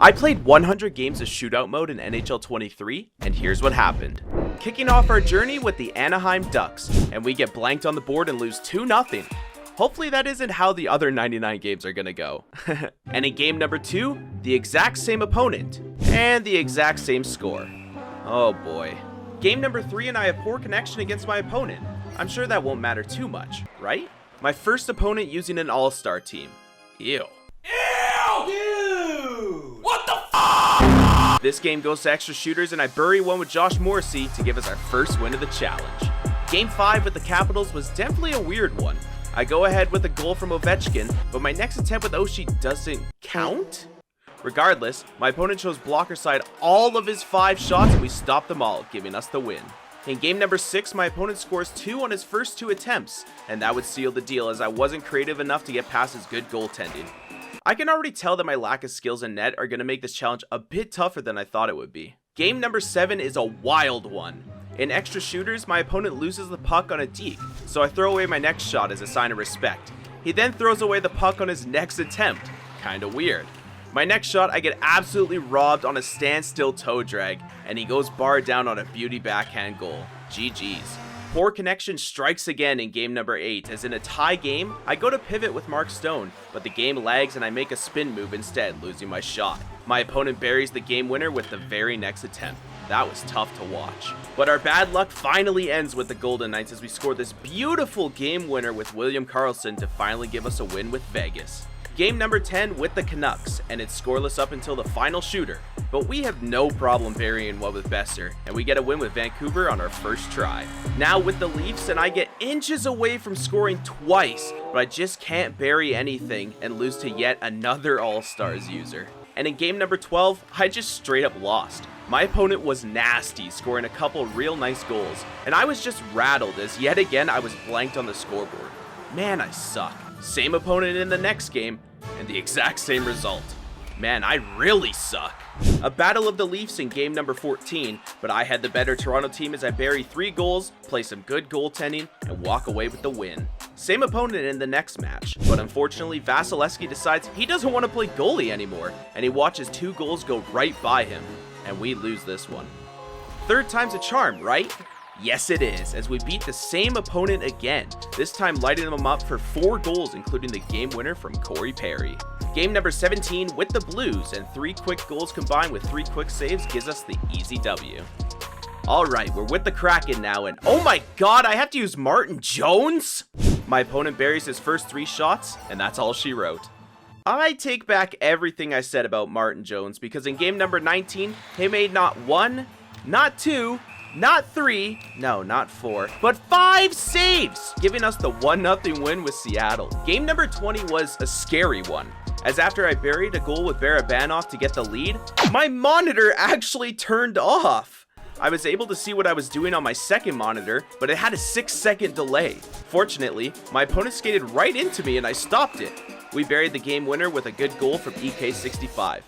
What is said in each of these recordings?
I played 100 games of Shootout mode in NHL 23, and here's what happened. Kicking off our journey with the Anaheim Ducks, and we get blanked on the board and lose 2-0. Hopefully that isn't how the other 99 games are gonna go. And in game number 2, the exact same opponent, and the exact same score. Oh boy. Game number 3 and I have poor connection against my opponent. I'm sure that won't matter too much, right? My first opponent using an all-star team. Ew. Dude! What the f? This game goes to extra shooters and I bury one with Josh Morrissey to give us our first win of the challenge. Game 5 with the Capitals was definitely a weird one. I go ahead with a goal from Ovechkin, but my next attempt with Oshie doesn't count? Regardless, my opponent chose blocker side all of his 5 shots and we stopped them all, giving us the win. In game number 6, my opponent scores 2 on his first 2 attempts, and that would seal the deal as I wasn't creative enough to get past his good goaltending. I can already tell that my lack of skills in net are going to make this challenge a bit tougher than I thought it would be. Game number 7 is a wild one. In extra shooters, my opponent loses the puck on a deke, so I throw away my next shot as a sign of respect. He then throws away the puck on his next attempt. Kinda weird. My next shot, I get absolutely robbed on a standstill toe drag, and he goes bar down on a beauty backhand goal. GG's. Poor connection strikes again in game number 8, as in a tie game, I go to pivot with Mark Stone, but the game lags and I make a spin move instead, losing my shot. My opponent buries the game winner with the very next attempt. That was tough to watch. But our bad luck finally ends with the Golden Knights as we score this beautiful game winner with William Karlsson to finally give us a win with Vegas. Game number 10 with the Canucks, and it's scoreless up until the final shooter, but we have no problem burying one with Besser, and we get a win with Vancouver on our first try. Now with the Leafs, and I get inches away from scoring twice, but I just can't bury anything and lose to yet another All-Stars user. And in game number 12, I just straight up lost. My opponent was nasty, scoring a couple real nice goals, and I was just rattled as yet again I was blanked on the scoreboard. Man, I suck. Same opponent in the next game, and the exact same result. Man, I really suck. A battle of the Leafs in game number 14, but I had the better Toronto team as I bury 3 goals, play some good goaltending, and walk away with the win. Same opponent in the next match, but unfortunately Vasilevsky decides he doesn't want to play goalie anymore, and he watches 2 goals go right by him, and we lose this one. Third time's a charm, right? Yes it is, as we beat the same opponent again, this time lighting them up for 4 goals including the game winner from Corey Perry. Game number 17 with the Blues, and 3 quick goals combined with 3 quick saves gives us the easy W. Alright, we're with the Kraken now, and oh my god, I have to use Martin Jones? My opponent buries his first 3 shots, and that's all she wrote. I take back everything I said about Martin Jones, because in game number 19, he made not 1, not 2, not 3, no, not 4, but 5 saves, giving us the 1-0 win with Seattle. Game number 20 was a scary one, as after I buried a goal with Barabanov to get the lead, my monitor actually turned off. I was able to see what I was doing on my second monitor, but it had a 6-second delay. Fortunately, my opponent skated right into me and I stopped it. We buried the game winner with a good goal from EK65.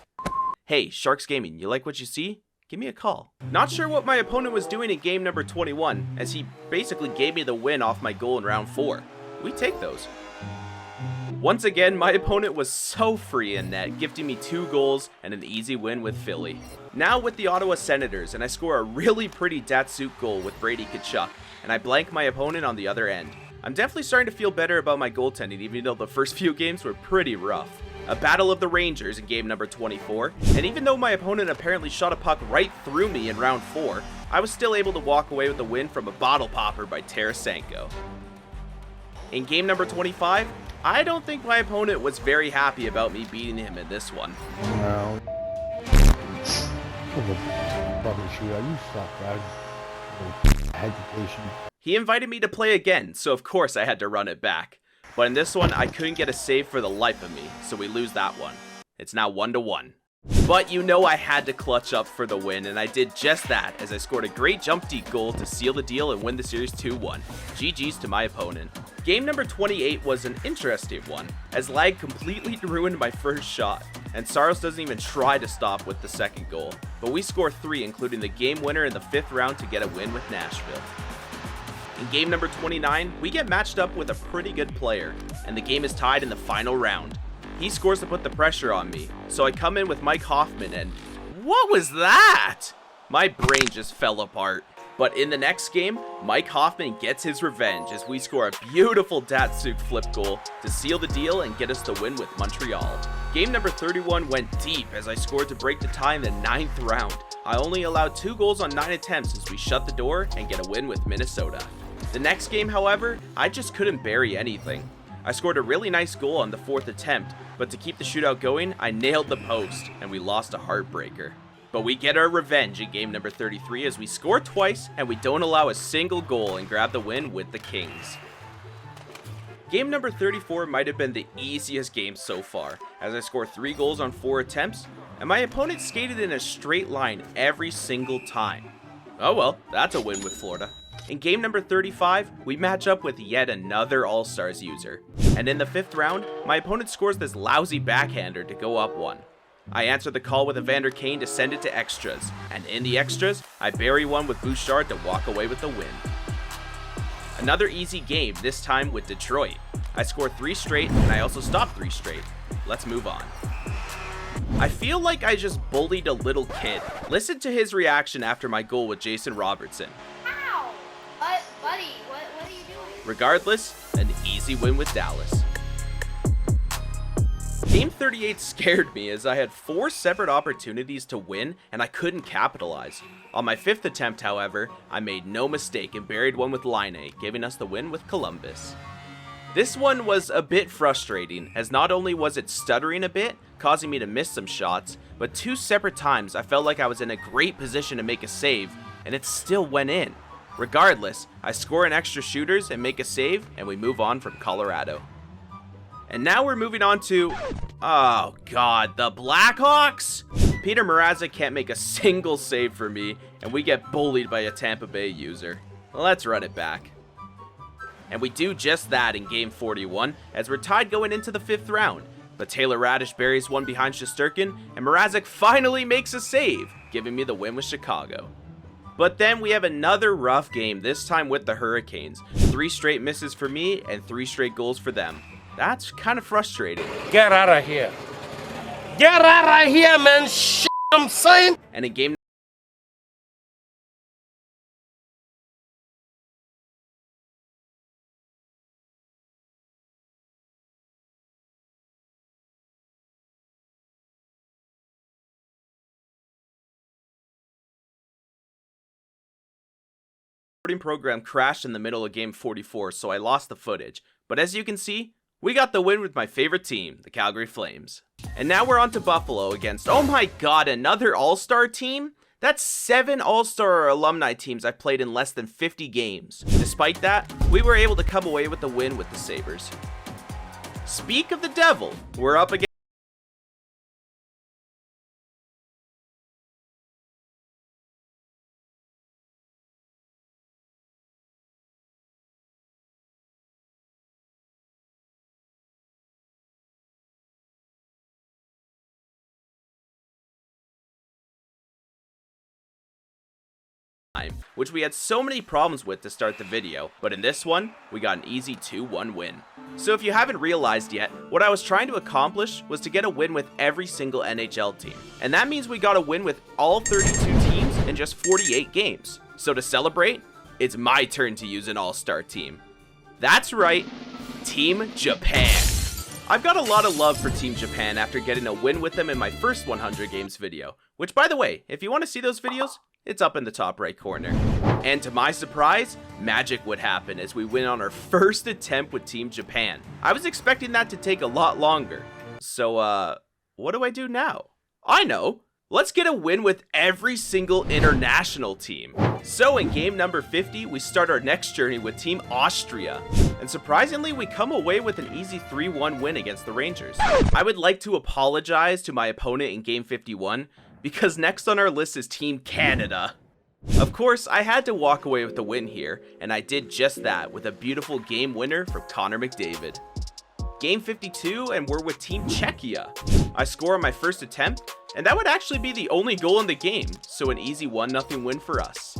Hey, Sharks Gaming, you like what you see? Give me a call. Not sure what my opponent was doing in game number 21, as he basically gave me the win off my goal in round 4. We take those. Once again, my opponent was so free in net, gifting me 2 goals and an easy win with Philly. Now with the Ottawa Senators, and I score a really pretty Datsuk goal with Brady Tkachuk, and I blank my opponent on the other end. I'm definitely starting to feel better about my goaltending, even though the first few games were pretty rough. A battle of the Rangers in game number 24, and even though my opponent apparently shot a puck right through me in round 4, I was still able to walk away with the win from a bottle popper by Tarasenko. In game number 25, I don't think my opponent was very happy about me beating him in this one. No. Fucking shootout, you suck, guys. Hesitation. He invited me to play again, so of course I had to run it back. But in this one, I couldn't get a save for the life of me, so we lose that one. It's now 1-1. But you know I had to clutch up for the win, and I did just that as I scored a great jump deep goal to seal the deal and win the series 2-1. GG's to my opponent. Game number 28 was an interesting one, as lag completely ruined my first shot, and Saros doesn't even try to stop with the second goal. But we score 3, including the game winner in the 5th round to get a win with Nashville. In game number 29, we get matched up with a pretty good player, and the game is tied in the final round. He scores to put the pressure on me, so I come in with Mike Hoffman and what was that? My brain just fell apart. But in the next game, Mike Hoffman gets his revenge as we score a beautiful Datsuk flip goal to seal the deal and get us the win with Montreal. Game number 31 went deep as I scored to break the tie in the 9th round. I only allowed 2 goals on 9 attempts as we shut the door and get a win with Minnesota. The next game, however, I just couldn't bury anything. I scored a really nice goal on the 4th attempt, but to keep the shootout going, I nailed the post and we lost a heartbreaker. But we get our revenge in game number 33 as we score twice and we don't allow a single goal and grab the win with the Kings. Game number 34 might have been the easiest game so far, as I scored 3 goals on 4 attempts, and my opponent skated in a straight line every single time. Oh well, that's a win with Florida. In game number 35, we match up with yet another All-Stars user, and in the 5th round, my opponent scores this lousy backhander to go up 1. I answer the call with Evander Kane to send it to extras, and in the extras, I bury one with Bouchard to walk away with the win. Another easy game, this time with Detroit. I scored 3 straight, and I also stopped 3 straight. Let's move on. I feel like I just bullied a little kid. Listen to his reaction after my goal with Jason Robertson. Ow! Buddy, what are you doing? Regardless, an easy win with Dallas. Game 38 scared me as I had 4 separate opportunities to win and I couldn't capitalize. On my 5th attempt, however, I made no mistake and buried one with Laine, giving us the win with Columbus. This one was a bit frustrating, as not only was it stuttering a bit, causing me to miss some shots, but 2 separate times I felt like I was in a great position to make a save, and it still went in. Regardless, I score in extra shooters and make a save, and we move on from Colorado. And now we're moving on to, oh god, the Blackhawks? Peter Mrazek can't make a single save for me, and we get bullied by a Tampa Bay user. Let's run it back. And we do just that in game 41, as we're tied going into the 5th round. But Taylor Radish buries one behind Shesterkin, and Mrazek finally makes a save, giving me the win with Chicago. But then we have another rough game, this time with the Hurricanes. 3 straight misses for me, and 3 straight goals for them. That's kind of frustrating. Get out of here. Get out of here, man. Shit, I'm saying. And in game program crashed in the middle of game 44, so I lost the footage. But as you can see, we got the win with my favorite team, the Calgary Flames. And now we're on to Buffalo against, oh my god, another All-Star team? That's 7 All-Star or alumni teams I've played in less than 50 games. Despite that, we were able to come away with the win with the Sabres. Speak of the devil, we're up against which we had so many problems with to start the video, but in this one, we got an easy 2-1 win. So if you haven't realized yet, what I was trying to accomplish was to get a win with every single NHL team. And that means we got a win with all 32 teams in just 48 games. So to celebrate, it's my turn to use an all-star team. That's right, Team Japan. I've got a lot of love for Team Japan after getting a win with them in my first 100 games video, which by the way, if you want to see those videos, it's up in the top right corner. And to my surprise, magic would happen as we win on our first attempt with Team Japan. I was expecting that to take a lot longer. So, what do I do now? I know! Let's get a win with every single international team. So in game number 50, we start our next journey with Team Austria. And surprisingly, we come away with an easy 3-1 win against the Rangers. I would like to apologize to my opponent in game 51, because next on our list is Team Canada. Of course, I had to walk away with the win here, and I did just that with a beautiful game winner from Connor McDavid. Game 52, and we're with Team Czechia. I score on my first attempt, and that would actually be the only goal in the game, so an easy 1-0 win for us.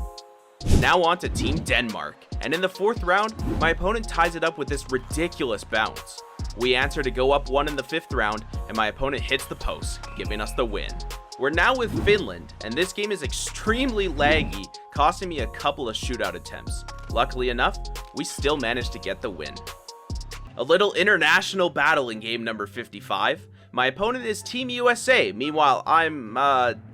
Now on to Team Denmark, and in the 4th round, my opponent ties it up with this ridiculous bounce. We answer to go up 1 in the 5th round, and my opponent hits the post, giving us the win. We're now with Finland, and this game is extremely laggy, costing me a couple of shootout attempts. Luckily enough, we still managed to get the win. A little international battle in game number 55. My opponent is Team USA, meanwhile I'm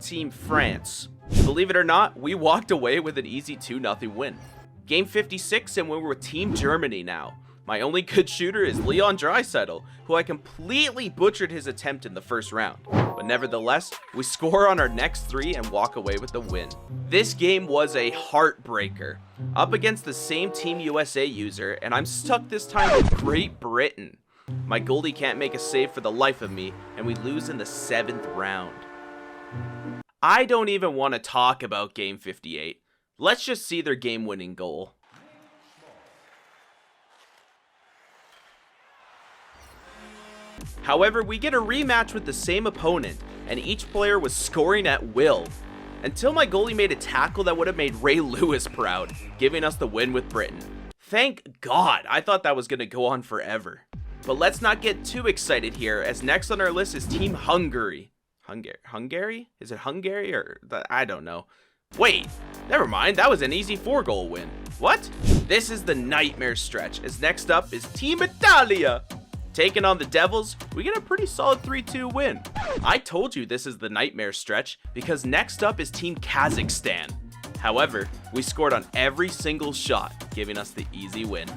Team France. Believe it or not, we walked away with an easy 2-0 win. Game 56, and we're with Team Germany now. My only good shooter is Leon Draisaitl, who I completely butchered his attempt in the first round. But nevertheless, we score on our next 3 and walk away with the win. This game was a heartbreaker. Up against the same Team USA user, and I'm stuck this time with Great Britain. My goalie can't make a save for the life of me, and we lose in the 7th round. I don't even want to talk about Game 58. Let's just see their game-winning goal. However, we get a rematch with the same opponent, and each player was scoring at will. Until my goalie made a tackle that would have made Ray Lewis proud, giving us the win with Britain. Thank God, I thought that was going to go on forever. But let's not get too excited here, as next on our list is Team Hungary. Hungary? Is it Hungary or... I don't know. Wait, never mind, that was an easy 4-goal win. What? This is the nightmare stretch, as next up is Team Italia. Taking on the Devils, we get a pretty solid 3-2 win. I told you this is the nightmare stretch because next up is Team Kazakhstan. However, we scored on every single shot, giving us the easy win.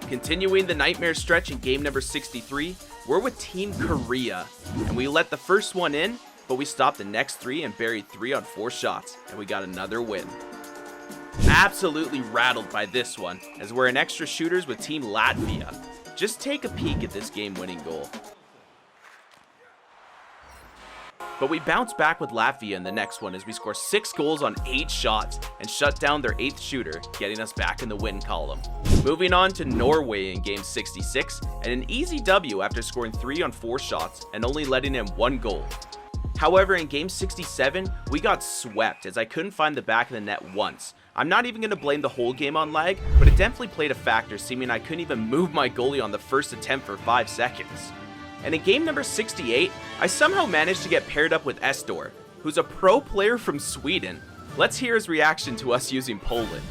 Continuing the nightmare stretch in game number 63, we're with Team Korea, and we let the first one in, but we stopped the next 3 and buried 3 on 4 shots, and we got another win. Absolutely rattled by this one, as we're in extra shooters with Team Latvia. Just take a peek at this game-winning goal. But we bounce back with Latvia in the next one as we score 6 goals on 8 shots and shut down their 8th shooter, getting us back in the win column. Moving on to Norway in game 66, and an easy W after scoring 3 on 4 shots and only letting in 1 goal. However, in game 67, we got swept as I couldn't find the back of the net once. I'm not even going to blame the whole game on lag, but it definitely played a factor, seeming I couldn't even move my goalie on the first attempt for 5 seconds. And in game number 68, I somehow managed to get paired up with Estor, who's a pro player from Sweden. Let's hear his reaction to us using Poland.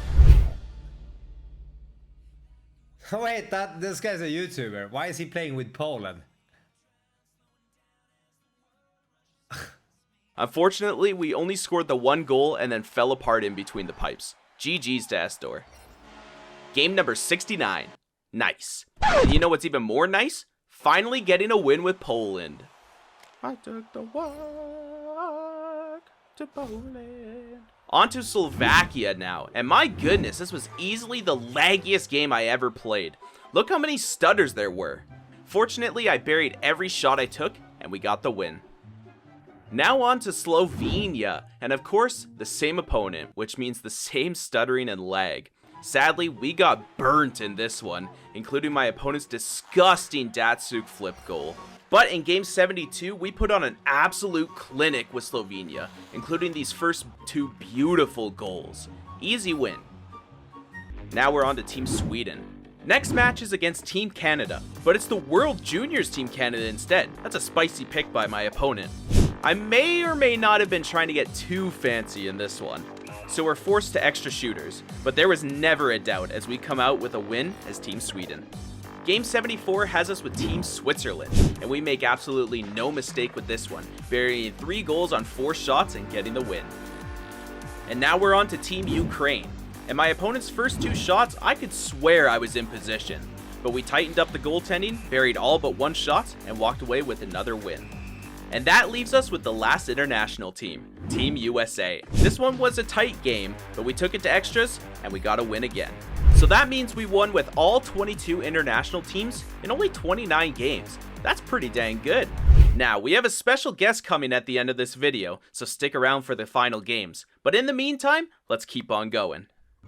Wait, this guy's a YouTuber. Why is he playing with Poland? Unfortunately, we only scored the 1 goal and then fell apart in between the pipes. GG's to Estor. Game number 69. Nice. And you know what's even more nice? Finally getting a win with Poland. I took the walk to Poland. On to Slovakia now, and my goodness, this was easily the laggiest game I ever played. Look how many stutters there were. Fortunately, I buried every shot I took, and we got the win. Now on to Slovenia, and of course, the same opponent, which means the same stuttering and lag. Sadly, we got burnt in this one, including my opponent's disgusting Datsuk flip goal. But in game 72, we put on an absolute clinic with Slovenia, including these first 2 beautiful goals. Easy win. Now we're on to Team Sweden. Next match is against Team Canada, but it's the World Juniors Team Canada instead. That's a spicy pick by my opponent. I may or may not have been trying to get too fancy in this one, so we're forced to extra shooters, but there was never a doubt as we come out with a win as Team Sweden. Game 74 has us with Team Switzerland, and we make absolutely no mistake with this one, burying 3 goals on 4 shots and getting the win. And now we're on to Team Ukraine, and my opponent's first 2 shots, I could swear I was in position, but we tightened up the goaltending, buried all but 1 shot, and walked away with another win. And that leaves us with the last international team, Team USA. This one was a tight game, but we took it to extras, and we got a win again. So that means we won with all 22 international teams in only 29 games. That's pretty dang good. Now, we have a special guest coming at the end of this video, so stick around for the final games. But in the meantime, let's keep on going.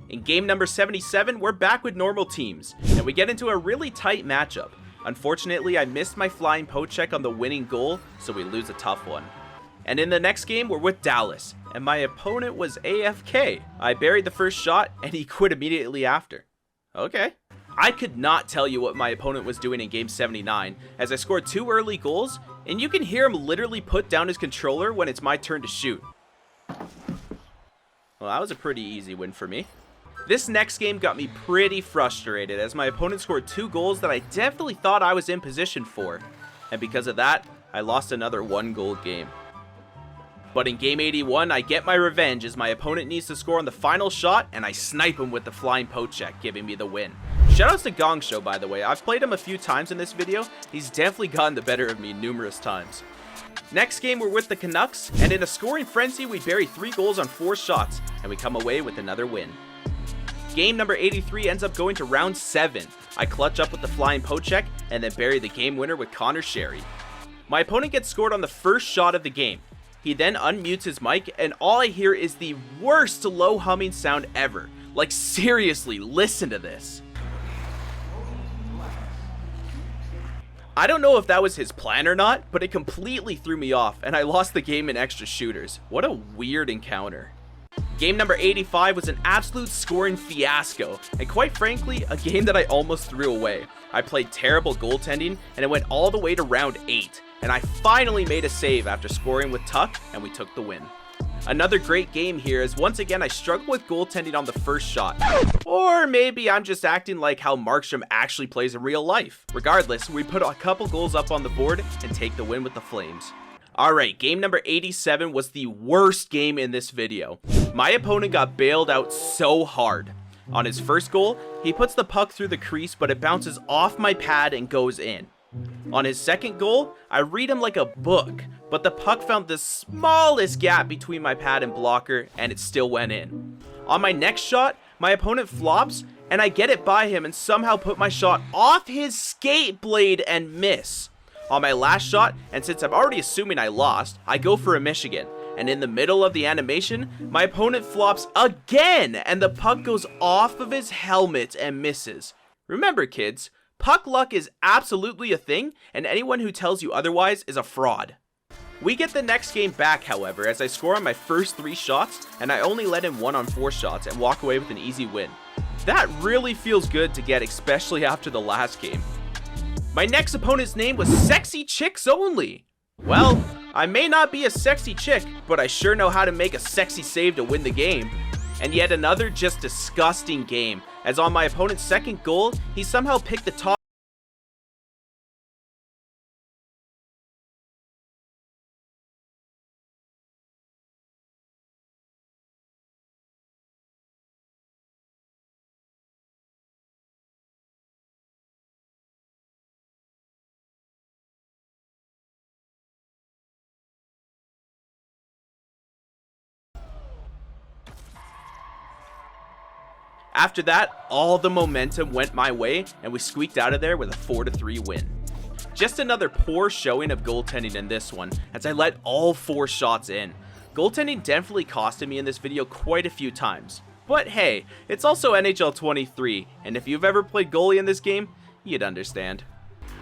In game number 77, we're back with normal teams, and we get into a really tight matchup. Unfortunately, I missed my flying poke check on the winning goal, so we lose a tough one. And in the next game, we're with Dallas, and my opponent was AFK. I buried the first shot, and he quit immediately after. Okay. I could not tell you what my opponent was doing in game 79, as I scored 2 early goals, and you can hear him literally put down his controller when it's my turn to shoot. Well, that was a pretty easy win for me. This next game got me pretty frustrated, as my opponent scored 2 goals that I definitely thought I was in position for, and because of that, I lost another 1-goal game. But in game 81, I get my revenge as my opponent needs to score on the final shot, and I snipe him with the flying poke check, giving me the win. Shoutouts to Gong Show, by the way. I've played him a few times in this video. He's definitely gotten the better of me numerous times. Next game, we're with the Canucks, and in a scoring frenzy, we bury 3 goals on 4 shots, and we come away with another win. Game number 83 ends up going to round 7. I clutch up with the flying poke check, and then bury the game winner with Connor Sherry. My opponent gets scored on the first shot of the game. He then unmutes his mic, and all I hear is the worst low humming sound ever. Like, seriously, listen to this. I don't know if that was his plan or not, but it completely threw me off, and I lost the game in extra shooters. What a weird encounter. Game number 85 was an absolute scoring fiasco, and quite frankly, a game that I almost threw away. I played terrible goaltending, and it went all the way to round 8, and I finally made a save after scoring with Tuck, and we took the win. Another great game here, as once again I struggled with goaltending on the first shot. Or maybe I'm just acting like how Markstrom actually plays in real life. Regardless, we put a couple goals up on the board and take the win with the Flames. Alright, game number 87 was the worst game in this video. My opponent got bailed out so hard. On his first goal, he puts the puck through the crease, but it bounces off my pad and goes in. On his second goal, I read him like a book, but the puck found the smallest gap between my pad and blocker, and it still went in. On my next shot, my opponent flops, and I get it by him and somehow put my shot off his skate blade and miss. On my last shot, and since I'm already assuming I lost, I go for a Michigan. And in the middle of the animation, my opponent flops again, and the puck goes off of his helmet and misses. Remember, kids, puck luck is absolutely a thing, and anyone who tells you otherwise is a fraud. We get the next game back, however, as I score on my first 3 shots, and I only let in 1 on 4 shots and walk away with an easy win. That really feels good to get, especially after the last game. My next opponent's name was Sexy Chicks Only. Well, I may not be a sexy chick, but I sure know how to make a sexy save to win the game. And yet another just disgusting game, as on my opponent's second goal, he somehow picked the top. After that, all the momentum went my way, and we squeaked out of there with a 4-3 win. Just another poor showing of goaltending in this one, as I let all 4 shots in. Goaltending definitely costed me in this video quite a few times. But hey, it's also NHL 23, and if you've ever played goalie in this game, you'd understand.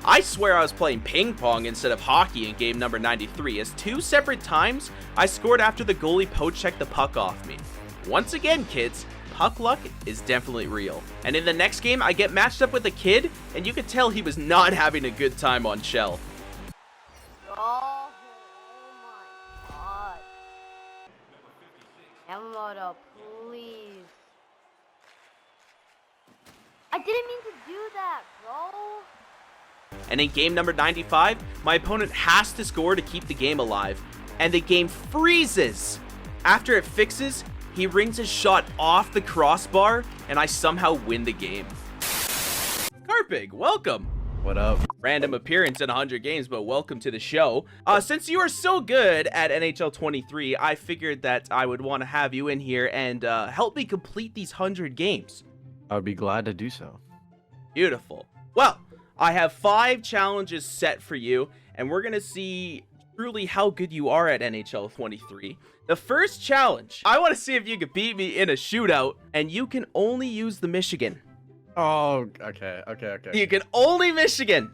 I swear I was playing ping pong instead of hockey in game number 93, as 2 separate times I scored after the goalie poke checked the puck off me. Once again, kids, puck luck is definitely real. And in the next game, I get matched up with a kid, and you could tell he was not having a good time on Shell. Oh my god. Yamamoto, please. I didn't mean to do that, bro. And in game number 95, my opponent has to score to keep the game alive, and the game freezes. After it fixes, he rings his shot off the crossbar, and I somehow win the game. CarPig, welcome. What up? Random appearance in 100 games, but welcome to the show. Since you are so good at NHL 23, I figured that I would want to have you in here and help me complete these 100 games. I would be glad to do so. Beautiful. Well, I have 5 challenges set for you, and we're going to see truly how good you are at NHL 23. The first challenge, I want to see if you can beat me in a shootout, and you can only use the Michigan. Oh, okay. You can only Michigan.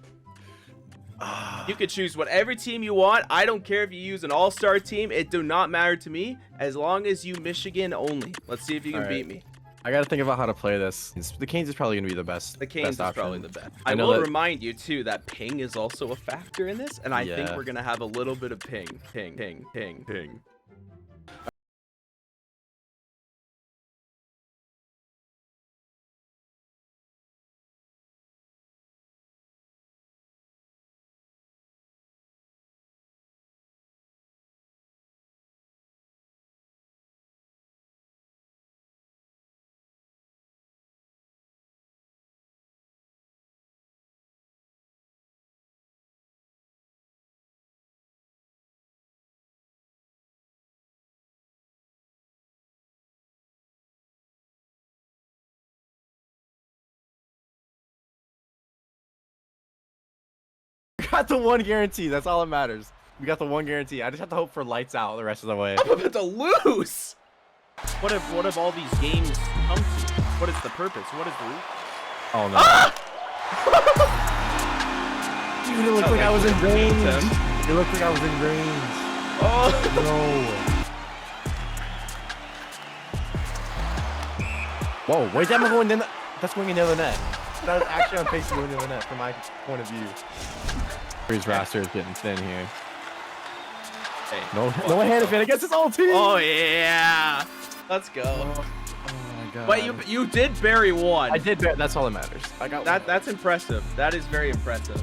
You can choose whatever team you want. I don't care if you use an all-star team. It do not matter to me as long as you Michigan only. Let's see if you can beat me. I gotta think about how to play this. The Canes is probably gonna be the best. The Canes is option. probably the best. I I know will that- remind you too that ping is also a factor in this, and I think Yeah. we're gonna have a little bit of ping. We got the one guarantee. That's all that matters. We got the one guarantee. I just have to hope for lights out the rest of the way. I'm about to lose. What if all these games come to? What is the purpose? What is the? Oh no. Dude, it looked like I was in range. It looked like I was in range. Oh no. Whoa, wait, that going in the... That's going in the other net. That was actually on pace to go in the other net from my point of view. His roster is getting thin here. Hey. No hand fan against his own team. Oh yeah. Let's go. Oh my god. But you did bury one. I did. That's all that matters. I got That one. that's impressive. That is very impressive.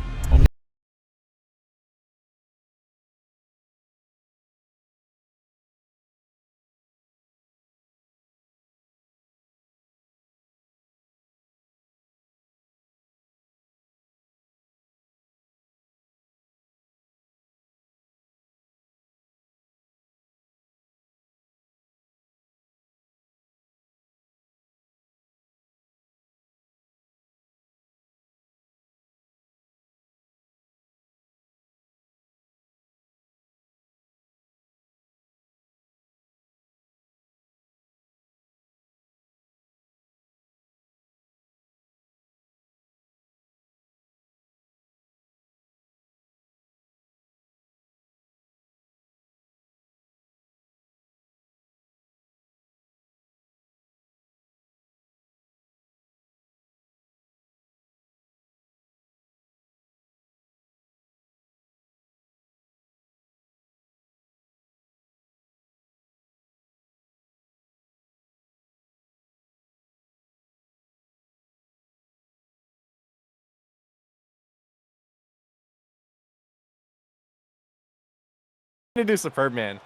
To do Superman,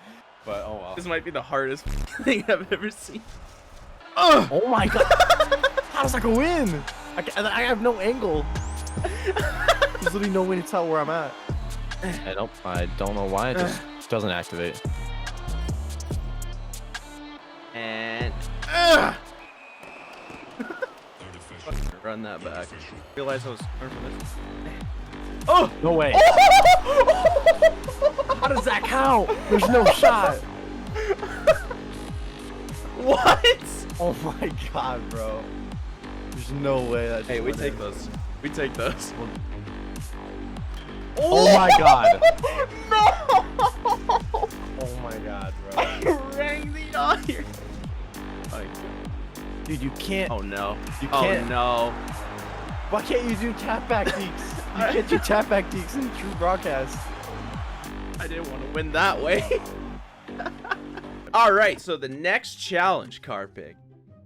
but oh well. This might be the hardest thing I've ever seen. Oh my god! How does that go in? I have no angle. There's literally no way to tell where I'm at. I don't know why it just doesn't activate. And run that back. Realize I was coming from this. Oh No way. How does that count? There's no shot. what? Oh my god, bro. There's no way that. Hey, we take those. We take those. Oh my god. No! Oh my god, bro. I rang the iron. Dude, you can't. Oh no. You can't. Oh no. Why can't you do tap back deeks? You can't do tap back deeks in true broadcast. I didn't want to win that way. All right, so the next challenge, CarPig,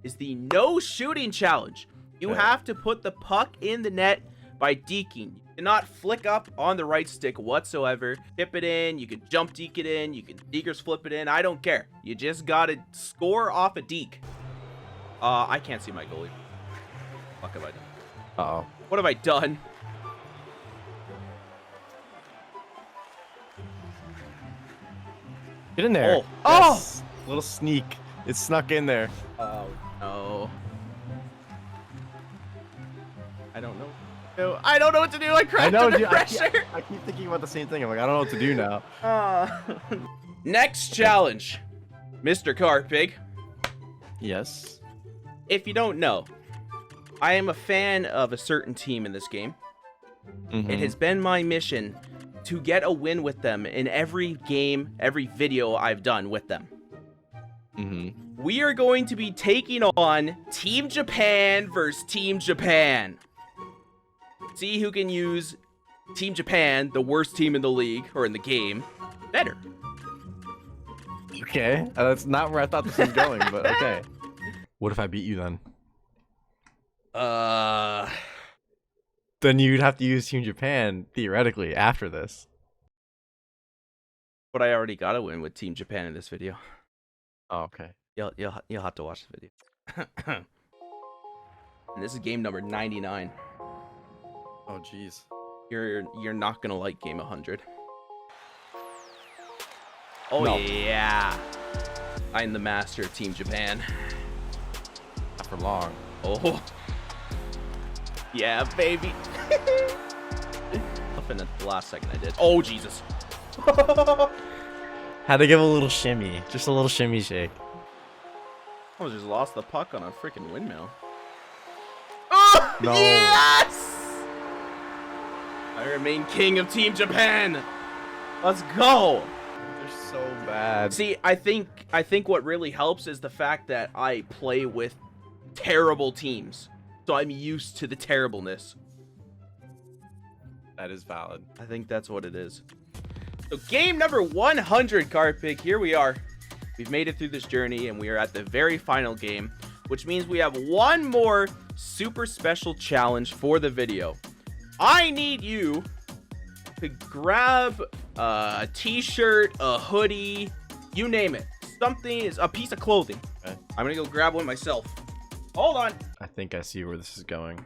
is the no shooting challenge. You have to put the puck in the net by deking. You cannot flick up on the right stick whatsoever. Tip it in, you can jump deke it in, you can Zegras flip it in, I don't care. You just gotta score off a deke. I can't see my goalie. What have I done? Uh-oh. What have I done? Get in there. Oh. Yes. Little sneak. It snuck in there. Oh no. I don't know. No, I don't know what to do. I I cracked know, under dude. pressure. I keep thinking about the same thing. I'm like, I don't know what to do now. Next challenge, Mr. CarPig. Yes. If you don't know, I am a fan of a certain team in this game. It has been my mission to get a win with them in every game, every video I've done with them. we are going to be taking on Team Japan versus Team Japan. See who can use Team Japan, the worst team in the league, or in the game, better. Okay, that's not where I thought this was going, but okay. What if I beat you then? Then you'd have to use Team Japan, theoretically, after this. But I already got to win with Team Japan in this video. Oh, okay. You'll have to watch the video. And this is game number 99. Oh, jeez. You're not gonna like game 100. Oh No. yeah, I'm the master of Team Japan. Not for long. Oh yeah, baby. Up in the last second I did. Oh Jesus. Had to give a little shimmy, just a little shimmy shake. I just lost the puck on a freaking windmill. Oh No. yes! I remain king of Team Japan. Let's go. They're so bad. See, I think what really helps is the fact that I play with terrible teams. So I'm used to the terribleness. That is valid. I think that's what it is. So game number 100, CarPig. Here we are. We've made it through this journey and we are at the very final game, which means we have one more super special challenge for the video. I need you to grab a t-shirt, a hoodie, you name it. Something is a piece of clothing. Okay. I'm gonna go grab one myself. Hold on. I think I see where this is going.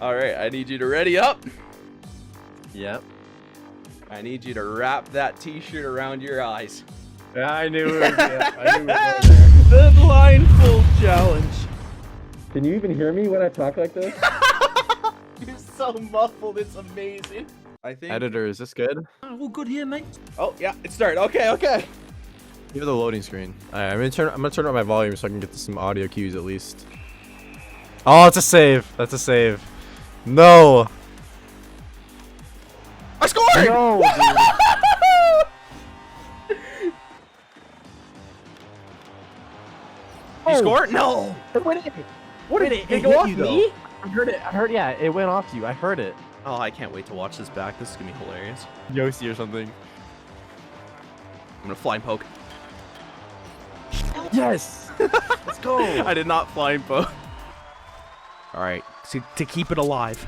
All right, I need you to ready up. Yep. I need you to wrap that t-shirt around your eyes. Yeah, I knew it was, I knew it was there. The blindfold challenge. Can you even hear me when I talk like this? You're so muffled, it's amazing. I think. Editor, is this good? All good here, mate. Oh yeah, it started. Okay. Give the loading screen. Alright, I'm gonna turn up my volume so I can get some audio cues at least. Oh, it's a save. That's a save. No. I scored! No, You scored? No. What did it go off me? I heard it. Yeah, it went off you. I heard it. Oh, I can't wait to watch this back. This is gonna be hilarious. Yossi or something. I'm gonna flying poke. Yes. Let's go. I did not flying poke. All right, to keep it alive.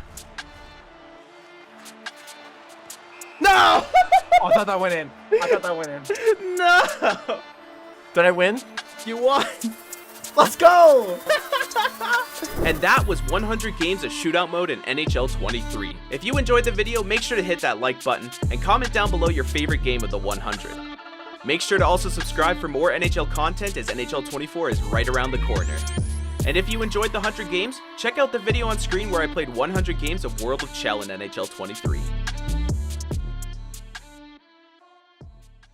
No! Oh, I thought that went in. No! Did I win? You won. Let's go. And that was 100 games of Shootout mode in NHL 23. If you enjoyed the video, make sure to hit that like button and comment down below your favorite game of the 100. Make sure to also subscribe for more NHL content as NHL 24 is right around the corner. And if you enjoyed the 100 games, check out the video on screen where I played 100 games of World of Chell in NHL 23.